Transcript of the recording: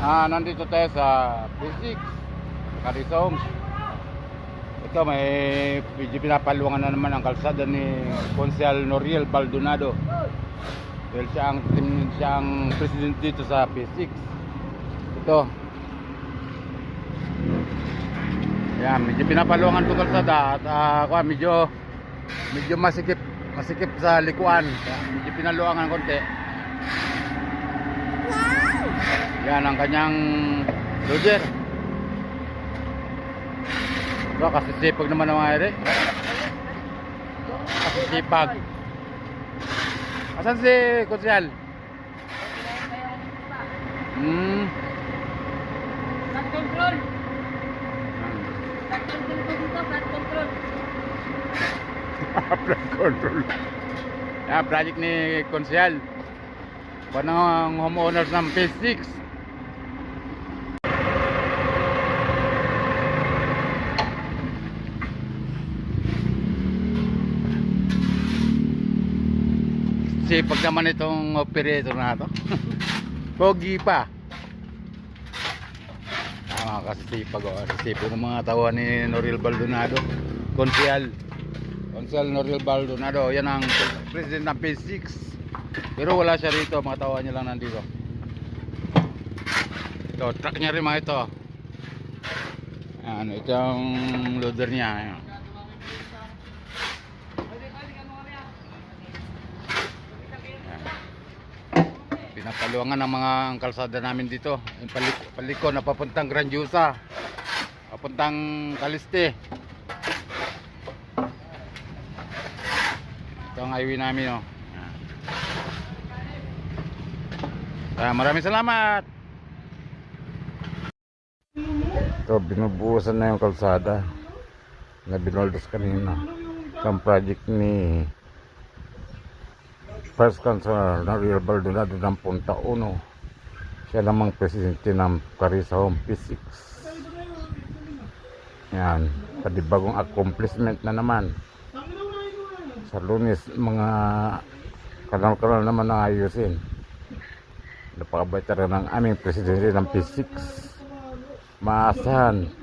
Nandito tayo sa P6 Carizome. Ito may medyo pinapaluangan na naman ang kalsada ni Consel Noriel Baldonado. Dahil siya ang presidente dito sa P6. Ito. Yan, medyo pinapaluangan itong kalsada at medyo masikip sa likuan. Medyo pinaluangan konti. Yan ang kanyang loader. So, kasi sipag naman ng mga ere. Kasi sipag. Asan si Kusyal? Flat control. Flat control po dito, flat control. Flat control. Yan, project ni Kusyal. Panang homeowners ng P6. Sipag naman itong operator na ito. Pogi pa. Kasi sipag ng mga tawa ni Noriel Baldonado. Consel Noriel Baldonado. Yan ang president ng P6. Pero wala siya rito, mga tawa niya lang nandito. Ito, truck niya rin mga ito. Ano, ito ang loader niya. Ayan. Pinapaluangan ng mga kalsada namin dito. Yung paliko na papuntang Grandiosa, papuntang Caliste. Ito ang highway namin, oh. Maraming salamat. Ito, binubuhusan na yung kalsada na binoldos kanina. Ito ang project ni First Councilor Noriel Baldonado ng Punta Uno. Siya namang presidente ng Carizome P6. Yan, panibagong accomplishment na naman. Sa Lunes, mga kanal-kanal naman na ayusin. Napakabait talaga ng aming presidente ng P6. Maasahan